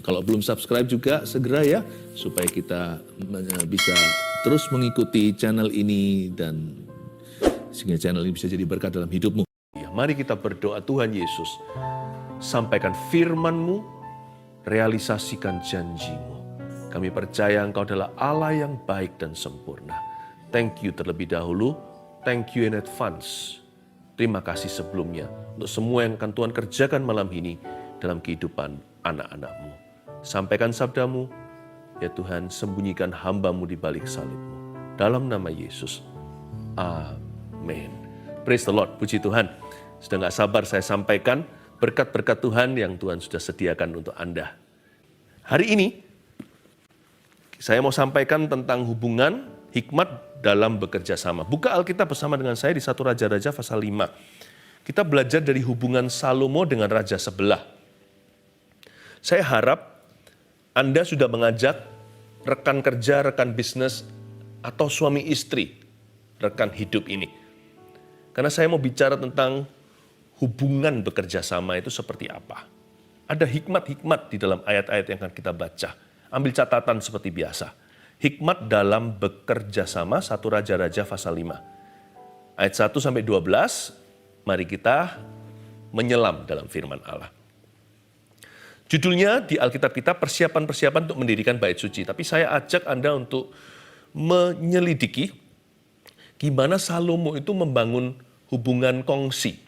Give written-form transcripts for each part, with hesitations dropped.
Kalau belum subscribe juga segera ya, supaya kita bisa terus mengikuti channel ini dan sehingga channel ini bisa jadi berkat dalam hidupmu. Ya, mari kita berdoa. Tuhan Yesus, sampaikan firman-Mu, realisasikan janji-Mu. Kami percaya Engkau adalah Allah yang baik dan sempurna. Thank you terlebih dahulu, thank you in advance. Terima kasih sebelumnya untuk semua yang akan Tuhan kerjakan malam ini dalam kehidupan anak-anak-Mu. Sampaikan sabda-Mu, ya Tuhan, sembunyikan hamba-Mu di balik salib-Mu. Dalam nama Yesus, amin. Praise the Lord, puji Tuhan. Sudah gak sabar saya sampaikan berkat-berkat Tuhan yang Tuhan sudah sediakan untuk Anda. Hari ini, saya mau sampaikan tentang hubungan hikmat dalam bekerja sama. Buka Alkitab bersama dengan saya di 1 Raja-Raja pasal 5. Kita belajar dari hubungan Salomo dengan raja sebelah. Saya harap Anda sudah mengajak rekan kerja, rekan bisnis, atau suami istri, rekan hidup ini. Karena saya mau bicara tentang hubungan bekerja sama itu seperti apa. Ada hikmat-hikmat di dalam ayat-ayat yang akan kita baca. Ambil catatan seperti biasa. Hikmat dalam bekerja sama, 1 Raja-Raja pasal 5. Ayat 1-12, mari kita menyelam dalam firman Allah. Judulnya di Alkitab kita persiapan-persiapan untuk mendirikan bait suci. Tapi saya ajak Anda untuk menyelidiki gimana Salomo itu membangun hubungan kongsi.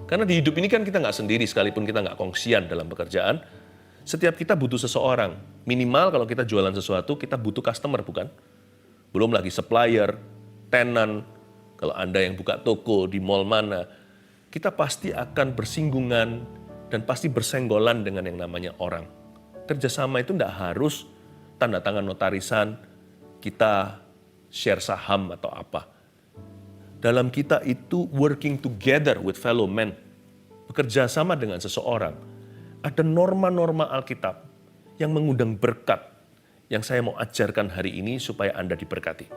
Karena di hidup ini kan kita nggak sendiri, sekalipun kita nggak kongsian dalam pekerjaan. Setiap kita butuh seseorang. Minimal kalau kita jualan sesuatu, kita butuh customer, bukan? Belum lagi supplier, tenant. Kalau Anda yang buka toko di mall mana, kita pasti akan bersinggungan dan pasti bersenggolan dengan yang namanya orang. Kerjasama itu tidak harus tanda tangan notarisan, kita share saham atau apa. Dalam kita itu working together with fellow men, bekerja sama dengan seseorang. Ada norma-norma Alkitab yang mengundang berkat yang saya mau ajarkan hari ini supaya Anda diberkati.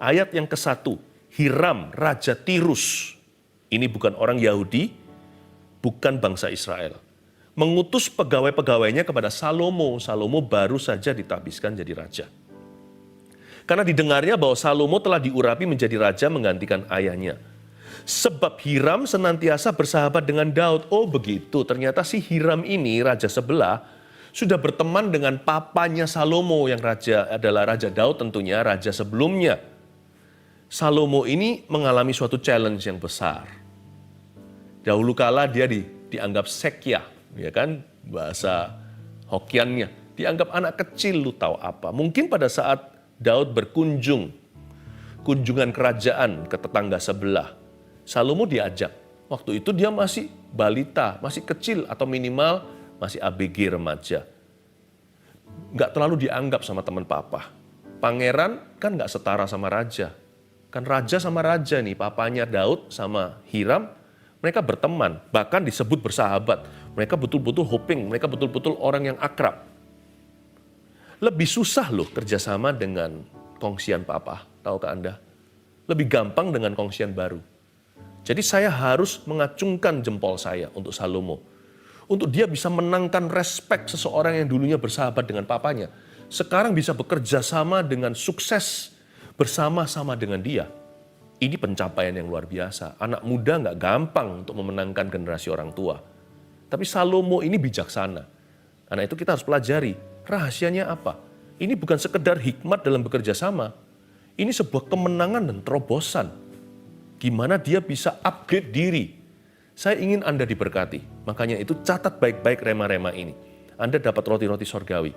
Ayat yang ke-1, Hiram, Raja Tirus. Ini bukan orang Yahudi, bukan bangsa Israel. Mengutus pegawai-pegawainya kepada Salomo. Salomo baru saja ditabiskan jadi raja. Karena didengarnya bahwa Salomo telah diurapi menjadi raja menggantikan ayahnya. Sebab Hiram senantiasa bersahabat dengan Daud. Oh begitu, ternyata si Hiram ini, raja sebelah, sudah berteman dengan papanya Salomo yang adalah Raja Daud tentunya, raja sebelumnya. Salomo ini mengalami suatu challenge yang besar. Dahulu kala dia dianggap sekya, ya kan, bahasa Hokiannya. Dianggap anak kecil, lu tahu apa. Mungkin pada saat Daud kunjungan kerajaan ke tetangga sebelah, Salomo diajak. Waktu itu dia masih balita, masih kecil atau minimal masih ABG remaja. Nggak terlalu dianggap sama teman papa. Pangeran kan nggak setara sama raja. Kan raja sama raja nih, papanya Daud sama Hiram, mereka berteman, bahkan disebut bersahabat. Mereka betul-betul hoping, mereka betul-betul orang yang akrab. Lebih susah loh kerjasama dengan kongsian papa, tahukah Anda? Lebih gampang dengan kongsian baru. Jadi saya harus mengacungkan jempol saya untuk Salomo. Untuk dia bisa menangkan respek seseorang yang dulunya bersahabat dengan papanya. Sekarang bisa bekerja sama dengan sukses bersama-sama dengan dia. Ini pencapaian yang luar biasa. Anak muda nggak gampang untuk memenangkan generasi orang tua. Tapi Salomo ini bijaksana. Karena itu kita harus pelajari. Rahasianya apa? Ini bukan sekedar hikmat dalam bekerja sama. Ini sebuah kemenangan dan terobosan. Gimana dia bisa upgrade diri. Saya ingin Anda diberkati. Makanya itu catat baik-baik rema-rema ini. Anda dapat roti-roti sorgawi.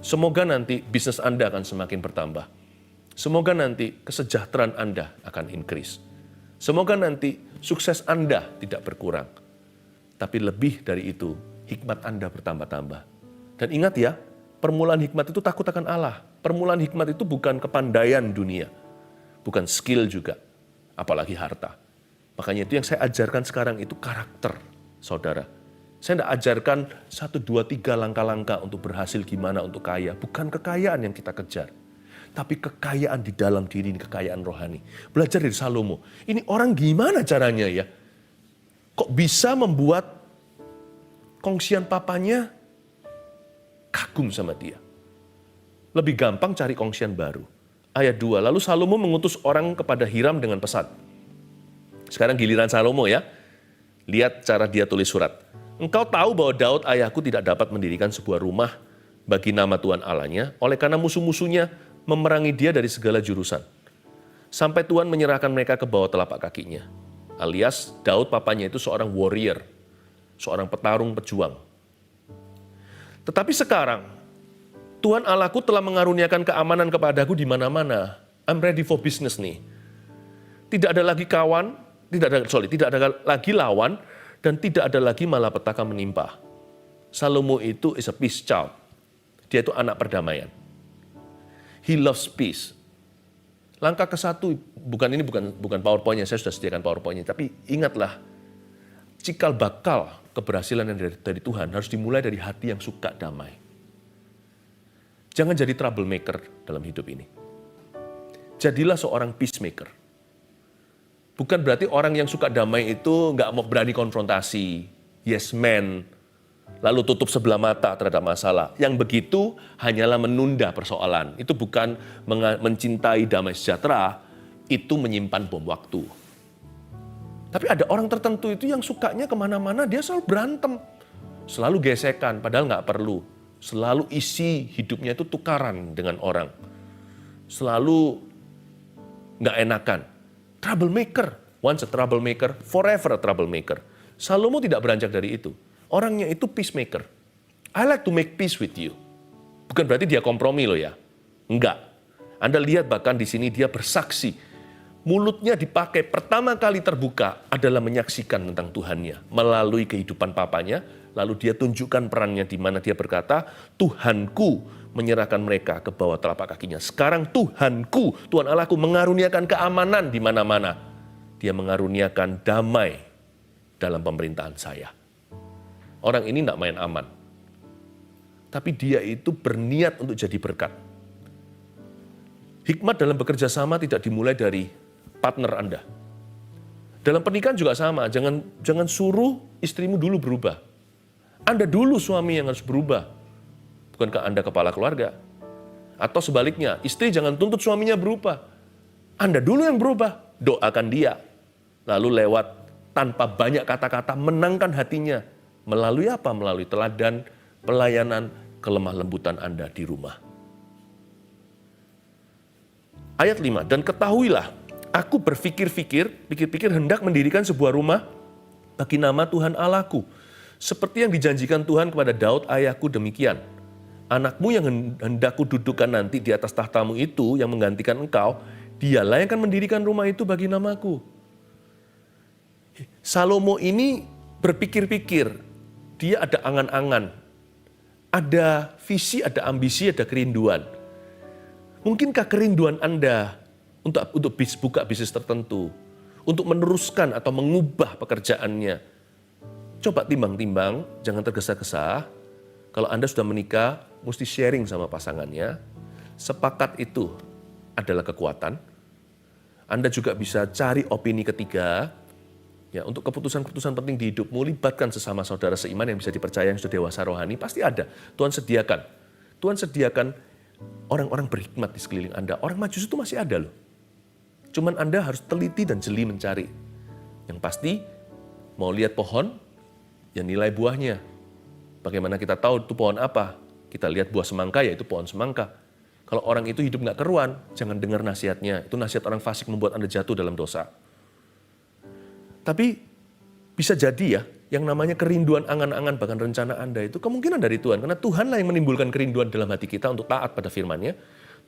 Semoga nanti bisnis Anda akan semakin bertambah. Semoga nanti kesejahteraan Anda akan increase. Semoga nanti sukses Anda tidak berkurang. Tapi lebih dari itu, hikmat Anda bertambah-tambah. Dan ingat ya, permulaan hikmat itu takut akan Allah. Permulaan hikmat itu bukan kepandaian dunia. Bukan skill juga. Apalagi harta. Makanya itu yang saya ajarkan sekarang itu karakter, saudara. Saya tidak ajarkan 1, 2, 3 langkah-langkah untuk berhasil gimana untuk kaya. Bukan kekayaan yang kita kejar. Tapi kekayaan di dalam diri ini, kekayaan rohani. Belajar dari Salomo. Ini orang gimana caranya ya? Kok bisa membuat kongsian papanya kagum sama dia. Lebih gampang cari kongsian baru. Ayat 2, lalu Salomo mengutus orang kepada Hiram dengan pesan. Sekarang giliran Salomo ya. Lihat cara dia tulis surat. Engkau tahu bahwa Daud ayahku tidak dapat mendirikan sebuah rumah bagi nama Tuhan Allahnya, oleh karena musuh-musuhnya memerangi dia dari segala jurusan. Sampai Tuhan menyerahkan mereka ke bawah telapak kakinya. Alias Daud papanya itu seorang warrior, seorang petarung pejuang. Tetapi sekarang, Tuhan Allahku telah mengaruniakan keamanan kepadaku di mana-mana. I'm ready for business nih. Tidak ada lagi kawan, tidak ada lagi lawan, dan tidak ada lagi malapetaka menimpa. Salomo itu is a peace child. Dia itu anak perdamaian. He loves peace. Langkah ke satu, bukan PowerPoint-nya, saya sudah sediakan PowerPoint-nya, tapi ingatlah, cikal bakal keberhasilan yang dari Tuhan harus dimulai dari hati yang suka damai. Jangan jadi troublemaker dalam hidup ini. Jadilah seorang peacemaker. Bukan berarti orang yang suka damai itu nggak mau berani konfrontasi, yes man, lalu tutup sebelah mata terhadap masalah. Yang begitu hanyalah menunda persoalan. Itu bukan mencintai damai sejahtera, itu menyimpan bom waktu. Tapi ada orang tertentu itu yang sukanya kemana-mana, dia selalu berantem. Selalu gesekan, padahal nggak perlu. Selalu isi hidupnya itu tukaran dengan orang. Selalu nggak enakan. Troublemaker. Once a troublemaker, forever a troublemaker. Salomo tidak beranjak dari itu. Orangnya itu peacemaker. I like to make peace with you. Bukan berarti dia kompromi loh ya. Enggak. Anda lihat bahkan di sini dia bersaksi. Mulutnya dipakai pertama kali terbuka adalah menyaksikan tentang Tuhannya. Melalui kehidupan papanya, lalu dia tunjukkan perannya di mana dia berkata, Tuhanku menyerahkan mereka ke bawah telapak kakinya. Sekarang Tuhanku, Tuhan Allahku mengaruniakan keamanan di mana-mana. Dia mengaruniakan damai dalam pemerintahan saya. Orang ini tidak main aman. Tapi dia itu berniat untuk jadi berkat. Hikmat dalam bekerja sama tidak dimulai dari partner Anda. Dalam pernikahan juga sama, jangan suruh istrimu dulu berubah. Anda dulu suami yang harus berubah. Bukankah Anda kepala keluarga? Atau sebaliknya, istri jangan tuntut suaminya berubah. Anda dulu yang berubah, doakan dia. Lalu lewat tanpa banyak kata-kata menangkan hatinya. Melalui apa? Melalui teladan, pelayanan, kelemah lembutan Anda di rumah. Ayat 5, dan ketahuilah, aku pikir-pikir hendak mendirikan sebuah rumah bagi nama Tuhan Allahku. Seperti yang dijanjikan Tuhan kepada Daud ayahku demikian. Anakmu yang hendak kududukan nanti di atas tahtamu itu yang menggantikan engkau, dialah yang akan mendirikan rumah itu bagi namaku. Salomo ini berpikir-pikir, dia ada angan-angan, ada visi, ada ambisi, ada kerinduan. Mungkinkah kerinduan Anda untuk buka bisnis tertentu, untuk meneruskan atau mengubah pekerjaannya? Coba timbang-timbang, jangan tergesa-gesa. Kalau Anda sudah menikah, mesti sharing sama pasangannya. Sepakat itu adalah kekuatan. Anda juga bisa cari opini ketiga. Ya, untuk keputusan-keputusan penting di hidupmu, libatkan sesama saudara seiman yang bisa dipercaya, yang sudah dewasa rohani. Pasti ada. Tuhan sediakan. Tuhan sediakan orang-orang berhikmat di sekeliling Anda. Orang Majus itu masih ada loh. Cuman Anda harus teliti dan jeli mencari. Yang pasti, mau lihat pohon, ya nilai buahnya. Bagaimana kita tahu itu pohon apa? Kita lihat buah semangka, yaitu pohon semangka. Kalau orang itu hidup nggak keruan, jangan dengar nasihatnya. Itu nasihat orang fasik membuat Anda jatuh dalam dosa. Tapi bisa jadi ya, yang namanya kerinduan angan-angan bahkan rencana Anda itu kemungkinan dari Tuhan. Karena Tuhanlah yang menimbulkan kerinduan dalam hati kita untuk taat pada firman-Nya.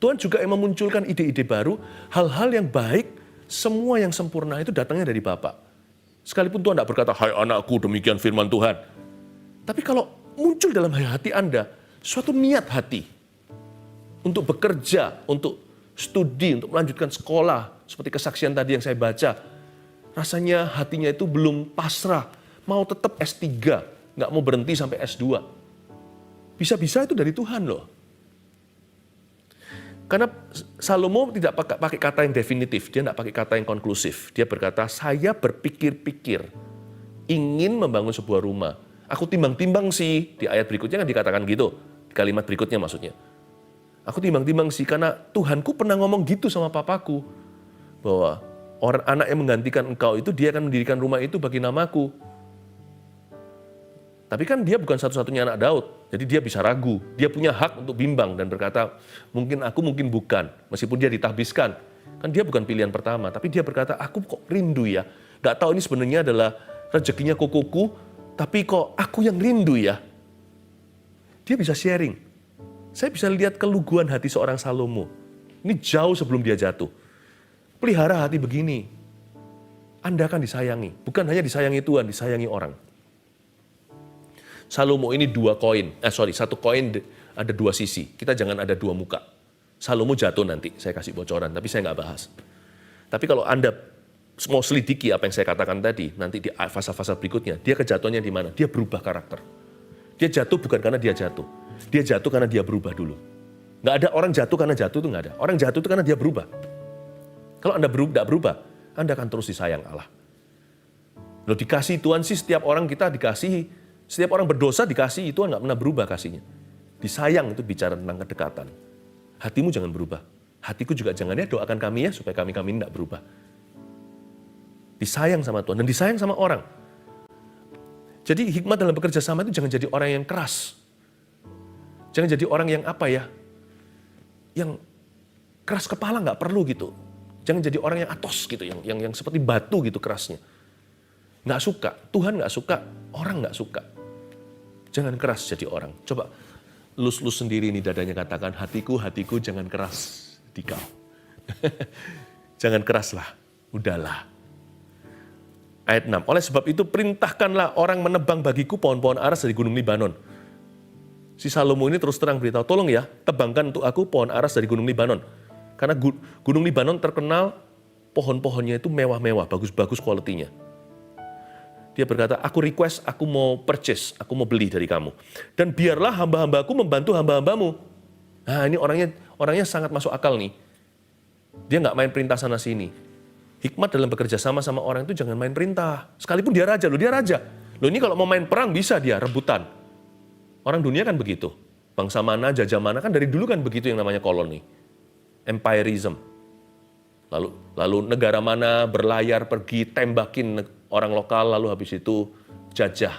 Tuhan juga yang memunculkan ide-ide baru, hal-hal yang baik, semua yang sempurna itu datangnya dari Bapa. Sekalipun Tuhan tidak berkata, hai anakku demikian firman Tuhan. Tapi kalau muncul dalam hati Anda, suatu niat hati untuk bekerja, untuk studi, untuk melanjutkan sekolah, seperti kesaksian tadi yang saya baca, rasanya hatinya itu belum pasrah, mau tetap S3, nggak mau berhenti sampai S2. Bisa-bisa itu dari Tuhan loh. Karena Salomo tidak pakai kata yang definitif, dia tidak pakai kata yang konklusif. Dia berkata, saya berpikir-pikir ingin membangun sebuah rumah. Aku timbang-timbang sih, di ayat berikutnya kan dikatakan gitu. kalimat berikutnya maksudnya. Aku timbang-timbang sih, karena Tuhanku pernah ngomong gitu sama papaku. Bahwa anak yang menggantikan engkau itu, dia akan mendirikan rumah itu bagi namaku. Tapi kan dia bukan satu-satunya anak Daud, jadi dia bisa ragu. Dia punya hak untuk bimbang dan berkata, mungkin aku, mungkin bukan. Meskipun dia ditahbiskan, kan dia bukan pilihan pertama. Tapi dia berkata, aku kok rindu ya. Gak tahu ini sebenarnya adalah rezekinya kokoku, tapi kok aku yang rindu ya. Dia bisa sharing. Saya bisa lihat keluguan hati seorang Salomo. Ini jauh sebelum dia jatuh. Pelihara hati begini. Anda akan disayangi. Bukan hanya disayangi Tuhan, disayangi orang. Salomo ini satu koin ada dua sisi. Kita jangan ada dua muka. Salomo jatuh nanti, saya kasih bocoran, tapi saya nggak bahas. Tapi kalau Anda mau selidiki apa yang saya katakan tadi, nanti di fase-fase berikutnya, dia kejatuhannya di mana? Dia berubah karakter. Dia jatuh bukan karena dia jatuh. Dia jatuh karena dia berubah dulu. Nggak ada orang jatuh karena jatuh itu nggak ada. Orang jatuh itu karena dia berubah. Kalau Anda tidak berubah, Anda akan terus disayang Allah. Loh, dikasih Tuhan sih setiap orang kita dikasihi. Setiap orang berdosa dikasihi, Tuhan nggak pernah berubah kasihnya. Disayang itu bicara tentang kedekatan. Hatimu jangan berubah. Hatiku juga jangan, ya doakan kami ya supaya kami tidak berubah. Disayang sama Tuhan dan disayang sama orang. Jadi hikmat dalam bekerja sama itu jangan jadi orang yang keras. Jangan jadi orang yang yang keras kepala, nggak perlu gitu. Jangan jadi orang yang atos gitu, yang seperti batu gitu kerasnya. Nggak suka, Tuhan nggak suka, orang nggak suka. Jangan keras jadi orang. Coba lus-lus sendiri nih dadanya, katakan, hatiku, jangan keras di kau. Jangan keras lah, udahlah. Ayat 6, oleh sebab itu perintahkanlah orang menebang bagiku pohon-pohon aras dari gunung Libanon. Si Salomo ini terus terang beritahu, tolong ya, tebangkan untuk aku pohon aras dari gunung Libanon. Karena gunung Libanon terkenal pohon-pohonnya itu mewah-mewah, bagus-bagus kualitinya. Dia berkata, aku request, aku mau purchase, aku mau beli dari kamu. Dan biarlah hamba-hambaku membantu hamba-hambamu. Nah, ini orangnya sangat masuk akal nih. Dia nggak main perintah sana sini. Hikmat dalam bekerja sama orang itu jangan main perintah. Sekalipun dia raja. Loh ini kalau mau main perang bisa dia rebutan. Orang dunia kan begitu. Bangsa mana, jajah mana, kan dari dulu kan begitu yang namanya koloni. Empirism. Lalu negara mana berlayar pergi tembakin orang lokal, lalu habis itu jajah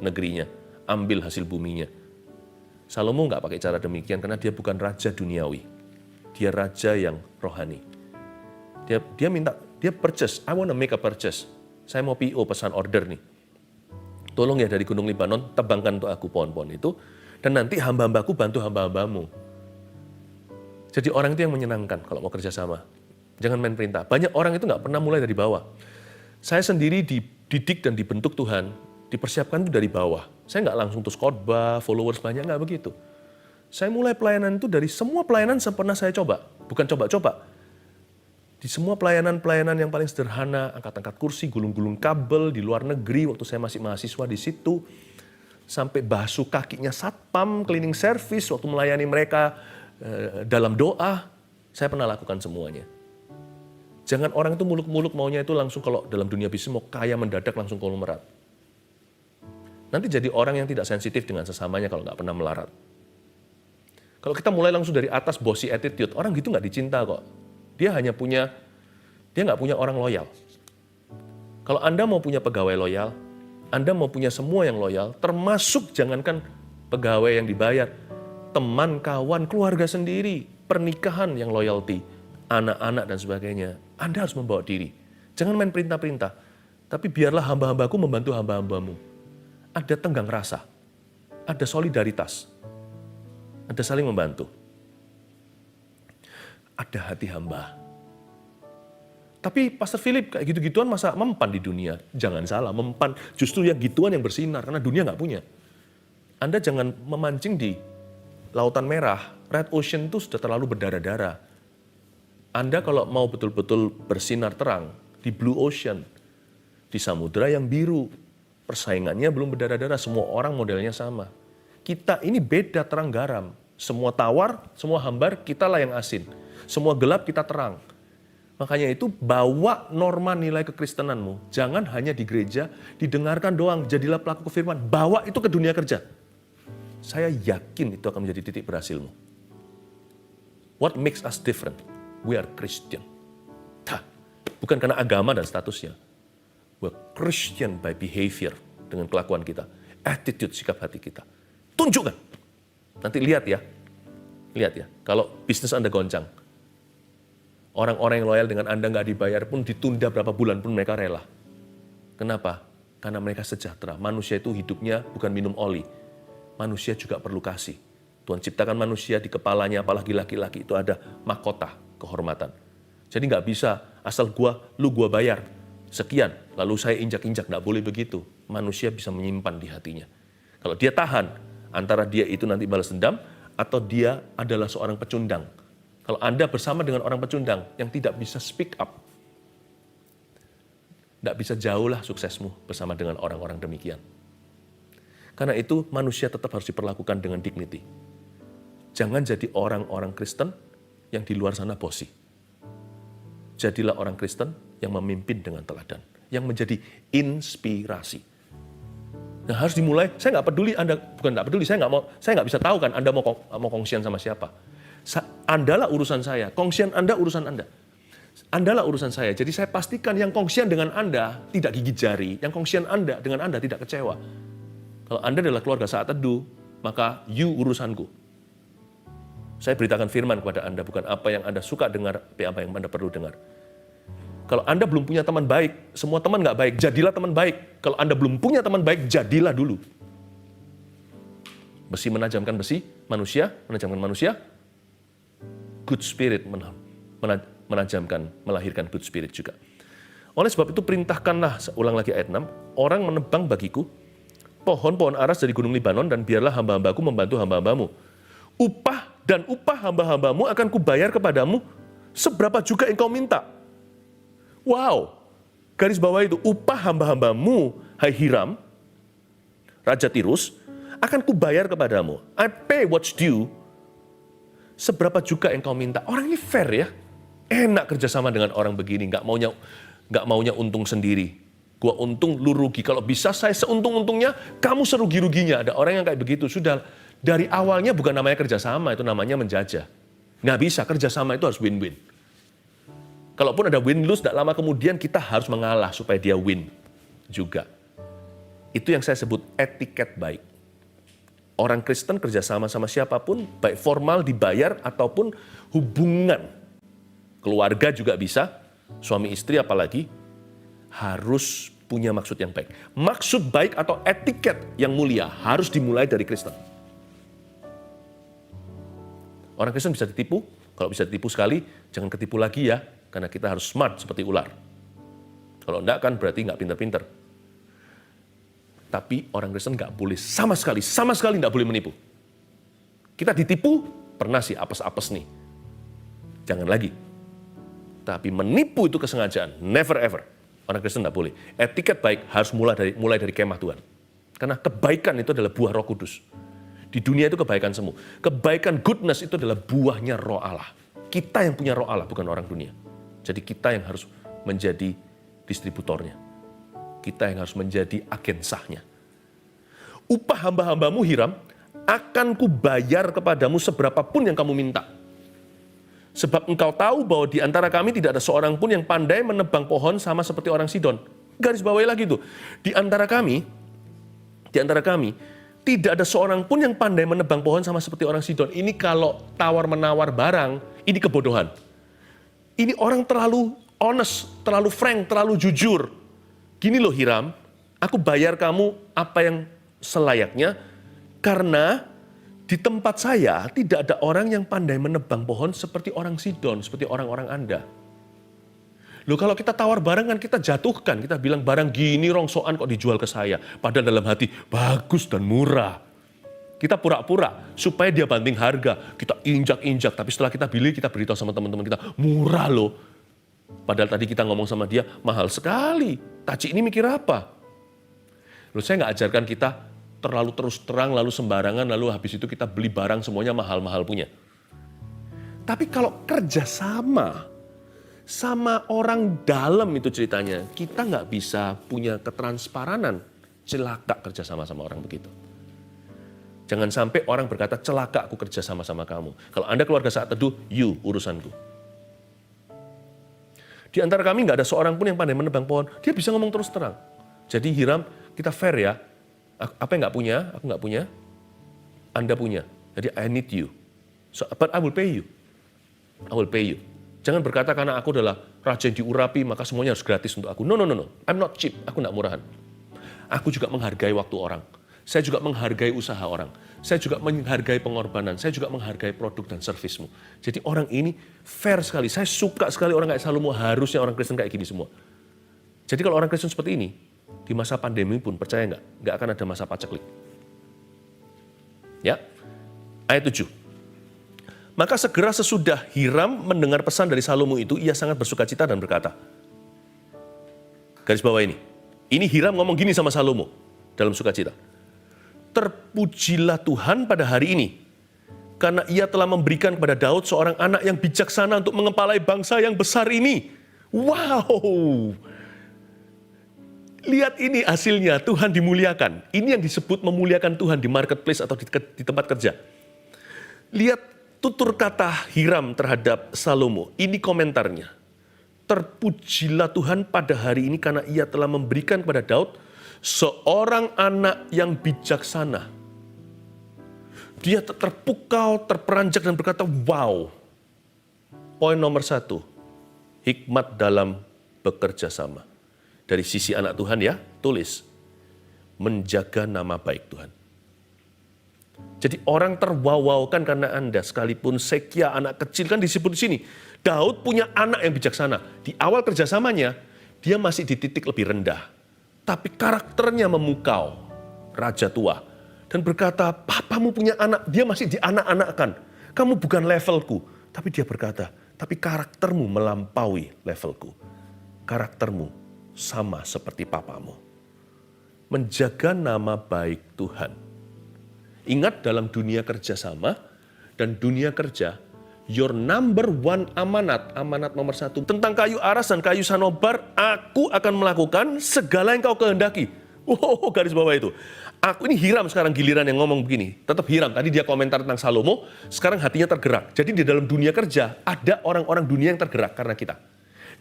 negerinya, ambil hasil buminya. Salomo nggak pakai cara demikian karena dia bukan raja duniawi. Dia raja yang rohani. Dia purchase, I want to make a purchase. Saya mau PO, pesan order nih. Tolong ya dari gunung Libanon, tebangkan untuk aku pohon-pohon itu, dan nanti hamba-hambaku bantu hamba-hambamu. Jadi orang itu yang menyenangkan kalau mau kerjasama. Jangan main perintah. Banyak orang itu nggak pernah mulai dari bawah. Saya sendiri dididik dan dibentuk Tuhan, dipersiapkan itu dari bawah. Saya nggak langsung terus khotbah, followers banyak, nggak begitu. Saya mulai pelayanan itu dari semua pelayanan pernah saya coba. Bukan coba-coba. Di semua pelayanan-pelayanan yang paling sederhana, angkat-angkat kursi, gulung-gulung kabel di luar negeri, waktu saya masih mahasiswa di situ, sampai basuh kakinya satpam, cleaning service, waktu melayani mereka dalam doa, saya pernah lakukan semuanya. Jangan orang itu muluk-muluk maunya itu langsung, kalau dalam dunia bisnis mau kaya mendadak langsung konglomerat. Nanti jadi orang yang tidak sensitif dengan sesamanya kalau nggak pernah melarat. Kalau kita mulai langsung dari atas bossy attitude, orang gitu nggak dicinta kok. Dia nggak punya orang loyal. Kalau Anda mau punya pegawai loyal, Anda mau punya semua yang loyal, termasuk jangankan pegawai yang dibayar, teman, kawan, keluarga sendiri, pernikahan yang loyalty, anak-anak dan sebagainya. Anda harus membawa diri. Jangan main perintah-perintah. Tapi biarlah hamba-hambaku membantu hamba-hambamu. Ada tenggang rasa. Ada solidaritas. Ada saling membantu. Ada hati hamba. Tapi Pastor Philip, kayak gitu-gituan masa mempan di dunia? Jangan salah, mempan justru yang gituan yang bersinar, karena dunia nggak punya. Anda jangan memancing di Lautan Merah. Red Ocean itu sudah terlalu berdarah-darah. Anda kalau mau betul-betul bersinar terang di Blue Ocean, di samudera yang biru, persaingannya belum berdarah-darah, semua orang modelnya sama. Kita ini beda terang garam. Semua tawar, semua hambar, kitalah yang asin. Semua gelap, kita terang. Makanya itu bawa norma nilai kekristenanmu. Jangan hanya di gereja, didengarkan doang, jadilah pelaku firman. Bawa itu ke dunia kerja. saya yakin itu akan menjadi titik berhasilmu. What makes us different? We are Christian. Bukan karena agama dan statusnya. We're Christian by behavior, dengan kelakuan kita. Attitude, sikap hati kita. Tunjukkan. Nanti lihat ya. Lihat ya, kalau bisnis Anda goncang. Orang-orang yang loyal dengan Anda nggak dibayar pun, ditunda berapa bulan pun mereka rela. Kenapa? Karena mereka sejahtera. Manusia itu hidupnya bukan minum oli. Manusia juga perlu kasih. Tuhan ciptakan manusia, di kepalanya, apalagi laki-laki, itu ada mahkota kehormatan. Jadi nggak bisa asal lu gua bayar sekian, lalu saya injak-injak. Nggak boleh begitu. Manusia bisa menyimpan di hatinya. Kalau dia tahan, antara dia itu nanti balas dendam, atau dia adalah seorang pecundang. Kalau Anda bersama dengan orang pecundang yang tidak bisa speak up, nggak bisa jauh lah suksesmu bersama dengan orang-orang demikian. Karena itu manusia tetap harus diperlakukan dengan dignity. Jangan jadi orang-orang Kristen yang di luar sana bosi. Jadilah orang Kristen yang memimpin dengan teladan, yang menjadi inspirasi. Nah, harus dimulai. Saya nggak peduli Anda, bukan nggak peduli, saya nggak bisa tahu kan Anda mau kongsian sama siapa. Andalah urusan saya, kongsian Anda urusan Anda. Andalah urusan saya. Jadi saya pastikan yang kongsian dengan Anda tidak gigit jari, yang kongsian Anda dengan Anda tidak kecewa. Kalau Anda adalah keluarga saat teduh, maka you urusanku. Saya beritakan firman kepada Anda, bukan apa yang Anda suka dengar, tapi apa yang Anda perlu dengar. Kalau Anda belum punya teman baik, semua teman nggak baik, jadilah teman baik. Kalau Anda belum punya teman baik, jadilah dulu. Besi menajamkan besi, manusia menajamkan manusia. Good spirit menajamkan, melahirkan good spirit juga. Oleh sebab itu perintahkanlah, saya ulang lagi ayat 6, orang menebang bagiku pohon-pohon aras dari gunung Libanon, dan biarlah hamba-hambaku membantu hamba-hambamu. Upah hamba-hambamu akan kubayar kepadamu seberapa juga engkau minta. Wow, garis bawah itu, upah hamba-hambamu, hai Hiram, Raja Tirus, akan kubayar kepadamu. I pay what's due, seberapa juga engkau minta. Orang ini fair ya, enak kerjasama dengan orang begini, nggak maunya untung sendiri. Gua untung, lu rugi. Kalau bisa saya seuntung-untungnya, kamu serugi-ruginya. Ada orang yang kayak begitu, sudah dari awalnya bukan namanya kerjasama, itu namanya menjajah. Nggak bisa, kerjasama itu harus win-win. Kalaupun ada win-lose, tidak lama kemudian kita harus mengalah supaya dia win juga. Itu yang saya sebut etiket baik. Orang Kristen kerjasama sama siapapun, baik formal dibayar ataupun hubungan. Keluarga juga bisa, suami istri apalagi, harus punya maksud yang baik. Maksud baik atau etiket yang mulia harus dimulai dari Kristen. Orang Kristen bisa ditipu, kalau bisa ditipu sekali, jangan ketipu lagi ya, karena kita harus smart seperti ular. Kalau enggak kan berarti nggak pinter-pinter. Tapi orang Kristen nggak boleh sama sekali nggak boleh menipu. Kita ditipu, pernah sih apes-apes nih. Jangan lagi. Tapi menipu itu kesengajaan, never ever. Orang Kristen nggak boleh. Etiket baik harus mulai dari kemah Tuhan. Karena kebaikan itu adalah buah Roh Kudus. Di dunia itu kebaikan semua. Kebaikan, goodness itu adalah buahnya Roh Allah. Kita yang punya Roh Allah, bukan orang dunia. Jadi kita yang harus menjadi distributornya. Kita yang harus menjadi agen sahnya. Upah hamba-hambamu Hiram akan kubayar kepadamu seberapapun yang kamu minta. Sebab engkau tahu bahwa di antara kami tidak ada seorang pun yang pandai menebang pohon sama seperti orang Sidon. Garis bawahi lagi tuh. Di antara kami, tidak ada seorang pun yang pandai menebang pohon sama seperti orang Sidon. Ini kalau tawar-menawar barang, ini kebodohan. Ini orang terlalu honest, terlalu frank, terlalu jujur. Gini loh Hiram, aku bayar kamu apa yang selayaknya, karena di tempat saya tidak ada orang yang pandai menebang pohon seperti orang Sidon, seperti orang-orang Anda. Loh kalau kita tawar barang kan kita jatuhkan, kita bilang barang gini rongsokan kok dijual ke saya. Padahal dalam hati bagus dan murah. Kita pura-pura supaya dia banting harga, kita injak-injak. Tapi setelah kita beli, kita beritahu sama teman-teman kita, murah loh. Padahal tadi kita ngomong sama dia, mahal sekali. Taci ini mikir apa? Loh saya nggak ajarkan kita terlalu terus terang, lalu sembarangan, lalu habis itu kita beli barang semuanya mahal-mahal punya. Tapi kalau kerjasama sama orang dalam itu ceritanya, kita nggak bisa punya ketransparanan. Celaka kerjasama sama orang begitu. Jangan sampai orang berkata, celaka aku kerja sama-sama kamu. Kalau Anda keluarga saat teduh, urusanku. Di antara kami nggak ada seorang pun yang pandai menebang pohon. Dia bisa ngomong terus terang. Jadi Hiram, kita fair ya. Apa yang nggak punya, aku nggak punya. Anda punya. Jadi I need you. So, but I will pay you. I will pay you. Jangan berkata karena aku adalah raja yang diurapi, maka semuanya harus gratis untuk aku. No. I'm not cheap. Aku nggak murahan. Aku juga menghargai waktu orang. Saya juga menghargai usaha orang. Saya juga menghargai pengorbanan. Saya juga menghargai produk dan servismu. Jadi orang ini fair sekali. Saya suka sekali orang kayak Salomo. Harusnya orang Kristen kayak gini semua. Jadi kalau orang Kristen seperti ini, di masa pandemi pun percaya nggak akan ada masa paceklik. Ya, ayat 7. Maka segera sesudah Hiram mendengar pesan dari Salomo itu, ia sangat bersukacita dan berkata, garis bawah ini Hiram ngomong gini sama Salomo dalam sukacita. Terpujilah Tuhan pada hari ini, karena ia telah memberikan kepada Daud seorang anak yang bijaksana untuk mengepalai bangsa yang besar ini. Wow! Lihat ini hasilnya, Tuhan dimuliakan. Ini yang disebut memuliakan Tuhan di marketplace atau di tempat kerja. Lihat tutur kata Hiram terhadap Salomo. Ini komentarnya. Terpujilah Tuhan pada hari ini karena ia telah memberikan kepada Daud seorang anak yang bijaksana. Dia terpukau, terperanjak dan berkata, wow. Poin nomor 1, hikmat dalam bekerja sama. Dari sisi anak Tuhan ya, tulis. Menjaga nama baik Tuhan. Jadi orang terwawaukan karena Anda, sekalipun Sekia anak kecil kan disebut di sini. Daud punya anak yang bijaksana. Di awal kerjasamanya, dia masih di titik lebih rendah. Tapi karakternya memukau, raja tua. Dan berkata, papamu punya anak, dia masih di anak-anakan. Kamu bukan levelku. Tapi dia berkata, tapi karaktermu melampaui levelku. Karaktermu sama seperti papamu. Menjaga nama baik Tuhan. Ingat dalam dunia kerjasama dan dunia kerja, your number one amanat nomor 1. Tentang kayu aras dan kayu sanobar, aku akan melakukan segala yang kau kehendaki. Wow, garis bawah itu. Ini Hiram sekarang giliran yang ngomong begini. Tetap Hiram, tadi dia komentar tentang Salomo, sekarang hatinya tergerak. Jadi di dalam dunia kerja, ada orang-orang dunia yang tergerak karena kita.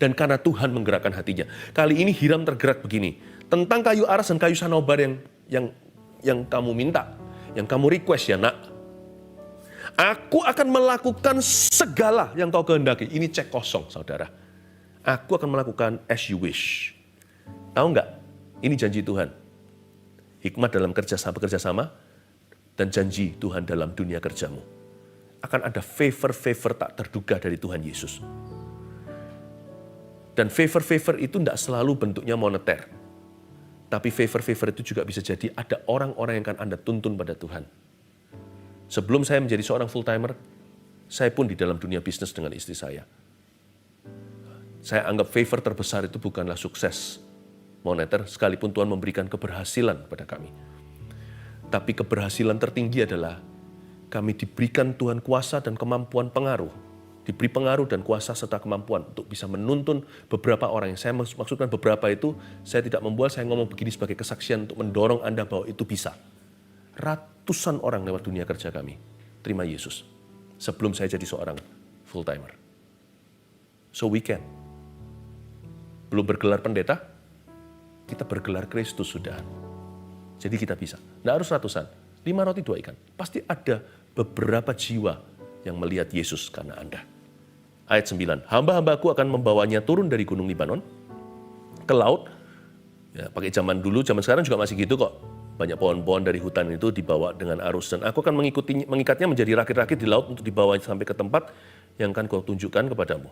Dan karena Tuhan menggerakkan hatinya. Kali ini Hiram tergerak begini. Tentang kayu aras dan kayu sanobar yang kamu minta, yang kamu request ya nak. Aku akan melakukan segala yang kau kehendaki. Ini cek kosong, saudara. Aku akan melakukan as you wish. Tahu nggak? Ini janji Tuhan. Hikmat dalam bekerja sama dan janji Tuhan dalam dunia kerjamu. Akan ada favor-favor tak terduga dari Tuhan Yesus. Dan favor-favor itu tidak selalu bentuknya moneter. Tapi favor-favor itu juga bisa jadi ada orang-orang yang akan Anda tuntun pada Tuhan. Sebelum saya menjadi seorang full-timer, saya pun di dalam dunia bisnis dengan istri saya. Saya anggap favor terbesar itu bukanlah sukses moneter, sekalipun Tuhan memberikan keberhasilan pada kami. Tapi keberhasilan tertinggi adalah kami diberikan Tuhan kuasa dan kemampuan pengaruh. Diberi pengaruh dan kuasa serta kemampuan untuk bisa menuntun beberapa orang. Yang saya maksudkan beberapa itu, saya tidak membuat, saya ngomong begini sebagai kesaksian untuk mendorong Anda bahwa itu bisa. Ratusan orang lewat dunia kerja kami terima Yesus sebelum saya jadi seorang full-timer. So we can. Belum bergelar pendeta, kita bergelar Kristus sudah. Jadi kita bisa. Nggak harus ratusan. 5 roti 2 ikan. Pasti ada beberapa jiwa yang melihat Yesus karena Anda. Ayat 9. Hamba-hambaku akan membawanya turun dari gunung Libanon ke laut. Ya, pakai zaman dulu, zaman sekarang juga masih gitu kok. Banyak pohon-pohon dari hutan itu dibawa dengan arus. Dan aku akan mengikatnya menjadi rakit-rakit di laut untuk dibawa sampai ke tempat yang akan kau tunjukkan kepadaku.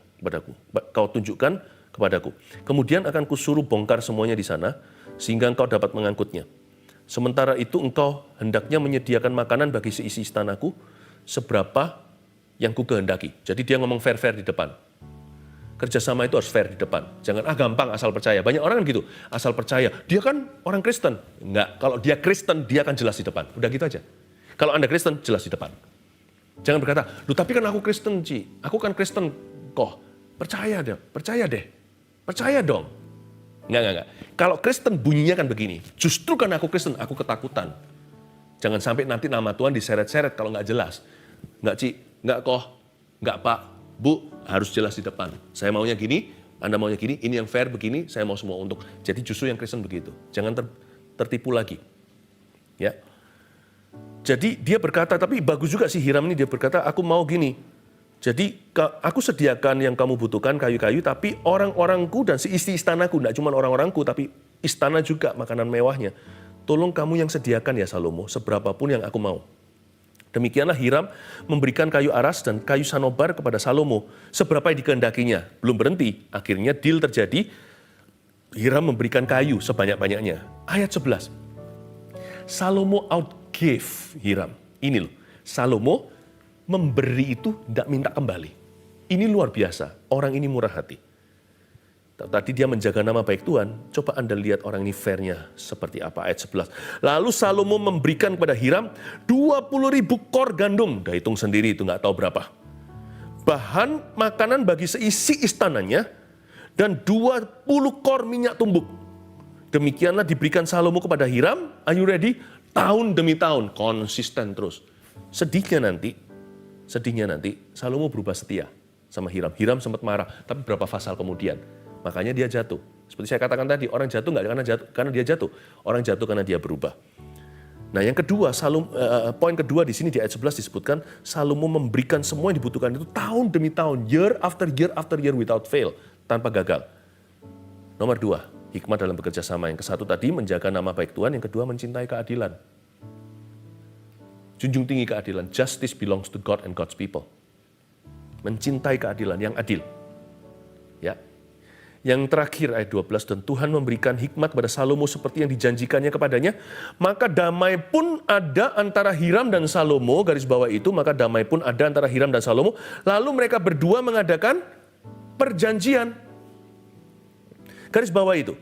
Kau tunjukkan kepadaku. Kemudian akan kusuruh bongkar semuanya di sana, sehingga engkau dapat mengangkutnya. Sementara itu engkau hendaknya menyediakan makanan bagi seisi istanaku, seberapa yang ku kehendaki. Jadi dia ngomong fair-fair di depan. Kerjasama itu harus fair di depan. Jangan gampang asal percaya. Banyak orang kan gitu, asal percaya. Dia kan orang Kristen. Enggak, kalau dia Kristen, dia akan jelas di depan. Udah gitu aja. Kalau Anda Kristen, jelas di depan. Jangan berkata, "Loh, tapi kan aku Kristen, Ci. Aku kan Kristen kok." Percaya deh. Percaya dong. Enggak. Kalau Kristen bunyinya kan begini. Justru karena aku Kristen, aku ketakutan. Jangan sampai nanti nama Tuhan diseret-seret kalau nggak jelas. Nggak Ci, nggak Koh, nggak Pak, Bu, harus jelas di depan. Saya maunya gini, Anda maunya gini, ini yang fair begini, saya mau semua untuk. Jadi justru yang Kristen begitu. Jangan tertipu lagi. Ya. Jadi dia berkata, tapi bagus juga sih Hiram ini, dia berkata, aku mau gini. Jadi aku sediakan yang kamu butuhkan, kayu-kayu, tapi orang-orangku dan seisi istanaku, tidak cuma orang-orangku, tapi istana juga makanan mewahnya. Tolong kamu yang sediakan ya Salomo, seberapapun yang aku mau. Demikianlah Hiram memberikan kayu aras dan kayu sanobar kepada Salomo, seberapa yang dikehendakinya. Belum berhenti, akhirnya deal terjadi, Hiram memberikan kayu sebanyak-banyaknya. Ayat 11, Salomo outgave Hiram. Ini loh, Salomo memberi itu tidak minta kembali. Ini luar biasa, orang ini murah hati. Tadi dia menjaga nama baik Tuhan, coba Anda lihat orang ini fairnya seperti apa, ayat 11. Lalu Salomo memberikan kepada Hiram 20.000 kor gandum, dah hitung sendiri itu nggak tahu berapa. Bahan makanan bagi seisi istananya, dan 20 kor minyak tumbuk. Demikianlah diberikan Salomo kepada Hiram, are you ready? Tahun demi tahun, konsisten terus. Sedihnya nanti Salomo berubah setia sama Hiram. Hiram sempat marah, tapi berapa pasal kemudian, makanya dia jatuh. Seperti saya katakan tadi, orang jatuh nggak karena dia jatuh, orang jatuh karena dia berubah. Nah yang kedua, poin kedua di sini di ayat 11 disebutkan, Salomo memberikan semua yang dibutuhkan itu tahun demi tahun, year after year without fail, tanpa gagal. Nomor 2, hikmat dalam bekerja sama. Yang ke-1 tadi menjaga nama baik Tuhan, yang kedua mencintai keadilan. Junjung tinggi keadilan. Justice belongs to God and God's people. Mencintai keadilan yang adil. Ya. Yang terakhir ayat 12, dan Tuhan memberikan hikmat pada Salomo seperti yang dijanjikannya kepadanya, maka damai pun ada antara Hiram dan Salomo, garis bawah itu, maka damai pun ada antara Hiram dan Salomo, lalu mereka berdua mengadakan perjanjian. Garis bawah itu.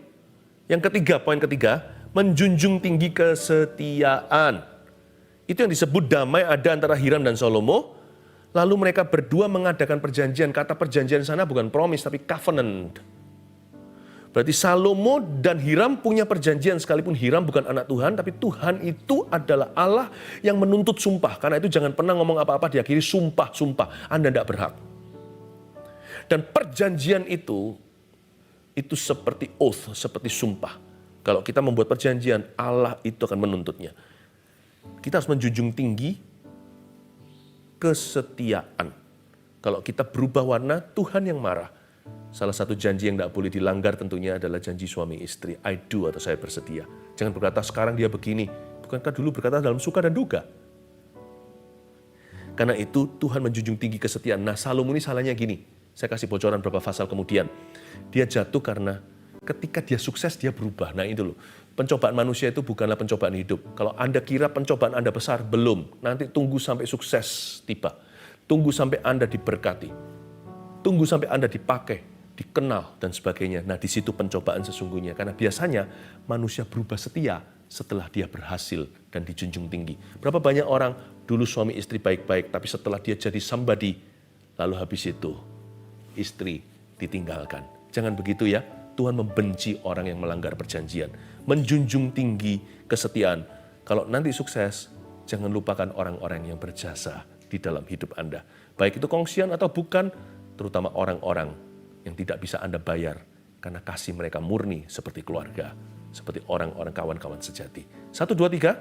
Yang ketiga, poin ketiga, menjunjung tinggi kesetiaan. Itu yang disebut damai ada antara Hiram dan Salomo, lalu mereka berdua mengadakan perjanjian. Kata perjanjian sana bukan promise, tapi covenant. Berarti Salomo dan Hiram punya perjanjian, sekalipun Hiram bukan anak Tuhan, tapi Tuhan itu adalah Allah yang menuntut sumpah. Karena itu jangan pernah ngomong apa-apa diakhiri sumpah, Anda tidak berhak. Dan perjanjian itu seperti oath, seperti sumpah. Kalau kita membuat perjanjian, Allah itu akan menuntutnya. Kita harus menjunjung tinggi kesetiaan. Kalau kita berubah warna, Tuhan yang marah. Salah satu janji yang tidak boleh dilanggar tentunya adalah janji suami istri. I do atau saya bersedia. Jangan berkata sekarang dia begini. Bukankah dulu berkata dalam suka dan duka? Karena itu Tuhan menjunjung tinggi kesetiaan. Nah Salomo ini salahnya gini. Saya kasih bocoran beberapa pasal kemudian. Dia jatuh karena ketika dia sukses dia berubah. Nah itu loh. Pencobaan manusia itu bukanlah pencobaan hidup. Kalau Anda kira pencobaan Anda besar, belum. Nanti tunggu sampai sukses tiba. Tunggu sampai Anda diberkati. Tunggu sampai Anda dipakai, dikenal, dan sebagainya. Nah, di situ pencobaan sesungguhnya. Karena biasanya manusia berubah setia setelah dia berhasil dan dijunjung tinggi. Berapa banyak orang dulu suami istri baik-baik, tapi setelah dia jadi somebody, lalu habis itu istri ditinggalkan. Jangan begitu ya. Tuhan membenci orang yang melanggar perjanjian. Menjunjung tinggi kesetiaan. Kalau nanti sukses, jangan lupakan orang-orang yang berjasa di dalam hidup Anda. Baik itu kongsian atau bukan, terutama orang-orang yang tidak bisa Anda bayar karena kasih mereka murni seperti keluarga, seperti orang-orang kawan-kawan sejati. 1, 2, 3,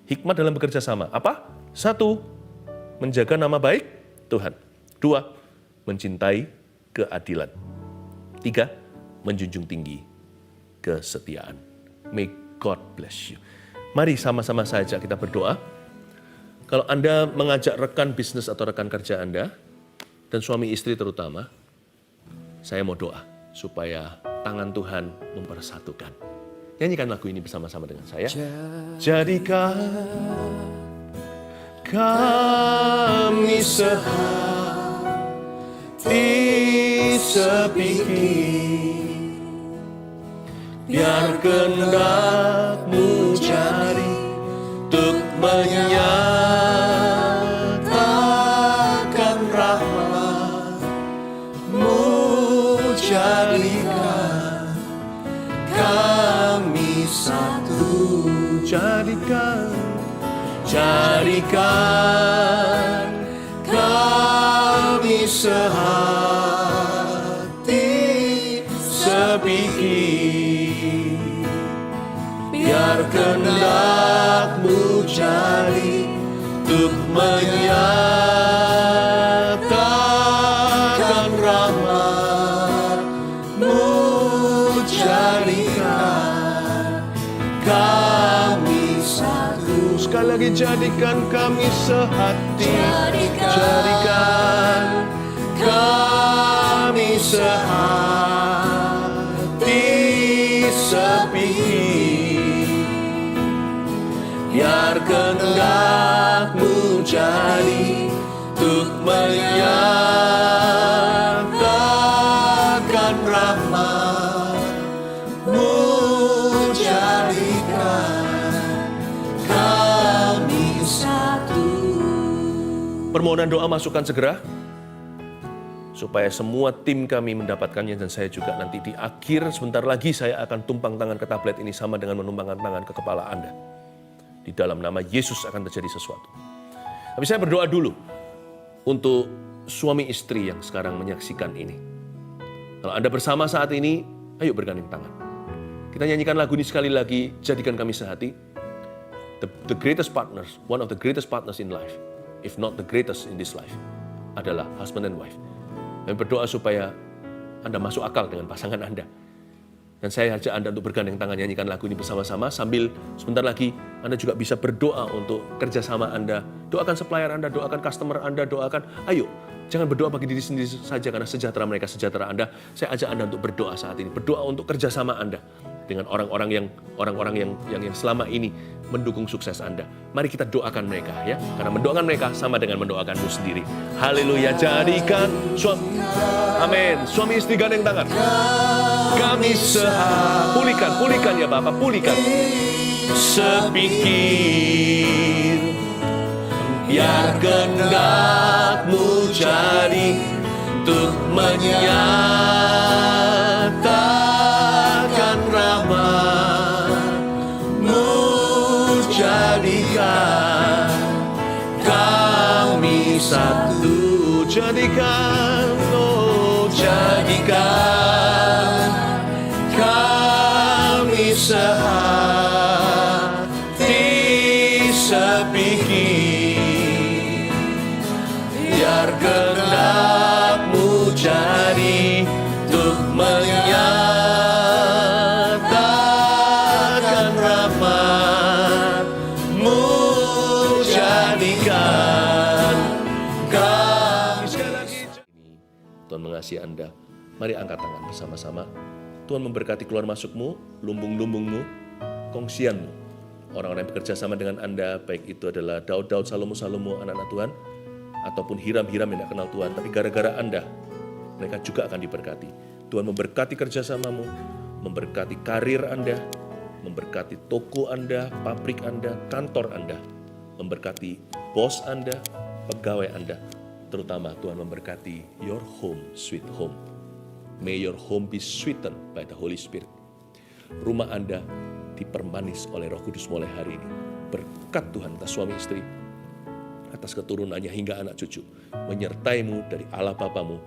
hikmat dalam bekerja sama. Apa? 1, menjaga nama baik Tuhan. 2, mencintai keadilan. 3, menjunjung tinggi kesetiaan. May God bless you. Mari sama-sama saja kita berdoa. Kalau Anda mengajak rekan bisnis atau rekan kerja Anda, dan suami istri terutama, saya mau doa supaya tangan Tuhan mempersatukan. Nyanyikan lagu ini bersama-sama dengan saya. Jadikan kami sehati sepikir, biar kehendak-Mu jadi untuk menyatakan rahmat-Mu, jadikan kami satu, jadikan jadikan kami sehati sepikir, biar kehendak-Mu jadi untuk menyatakan rahmat-Mu, jadikan kami satu. Sekali lagi, jadikan kami sehati, jadikan kami sehati sepikir, biar kehendak-Mu jadi untuk menyatakan rahmat-Mu, jadikan kami satu. Permohonan doa masukkan segera, supaya semua tim kami mendapatkannya, dan saya juga nanti di akhir sebentar lagi saya akan tumpang tangan ke tablet ini sama dengan menumpangkan tangan ke kepala Anda. Di dalam nama Yesus akan terjadi sesuatu. Tapi saya berdoa dulu untuk suami istri yang sekarang menyaksikan ini. Kalau Anda bersama saat ini, ayo bergandeng tangan. Kita nyanyikan lagu ini sekali lagi, jadikan kami sehati. The greatest partners, one of the greatest partners in life, if not the greatest in this life, adalah husband and wife. Kami berdoa supaya Anda masuk akal dengan pasangan Anda. Dan saya ajak Anda untuk bergandeng tangan nyanyikan lagu ini bersama-sama, sambil sebentar lagi Anda juga bisa berdoa untuk kerjasama Anda. Doakan supplier Anda, doakan customer Anda, doakan. Ayo, jangan berdoa bagi diri sendiri saja, karena sejahtera mereka, sejahtera Anda. Saya ajak Anda untuk berdoa saat ini. Berdoa untuk kerjasama Anda dengan orang-orang yang selama ini mendukung sukses Anda. Mari kita doakan mereka ya, karena mendoakan mereka sama dengan mendoakanmu sendiri. Haleluya, jadikan suami, amin, suami istri gandeng tangan. Kami pulihkan ya Bapak, pulihkan sepikir, biar kehendak-Mu jadi untuk menyatakan rahmat-Mu, jadikan kami satu, jadikan, oh jadikan kami sehati sepikir, biar kehendak-Mu jadi untuk menyatakan rahmat-Mu, jadikan kami. Sekali lagi, Tuhan mengasihi Anda. Mari angkat tangan bersama-sama. Tuhan memberkati keluar masukmu, lumbung-lumbungmu, kongsianmu. Orang-orang yang bekerja sama dengan Anda, baik itu adalah Daud, Salomo, anak-anak Tuhan, ataupun Hiram yang tidak kenal Tuhan, tapi gara-gara Anda, mereka juga akan diberkati. Tuhan memberkati kerjasamamu, memberkati karir Anda, memberkati toko Anda, pabrik Anda, kantor Anda, memberkati bos Anda, pegawai Anda. Terutama Tuhan memberkati your home, sweet home. May your home be sweetened by the Holy Spirit. Rumah Anda dipermanis oleh Roh Kudus mulai hari ini. Berkat Tuhan atas suami istri, atas keturunannya hingga anak cucu, menyertaimu dari Allah Bapamu,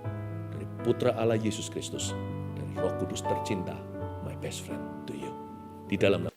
dari Putra Allah Yesus Kristus, dari Roh Kudus tercinta, my best friend to you. Di dalam nama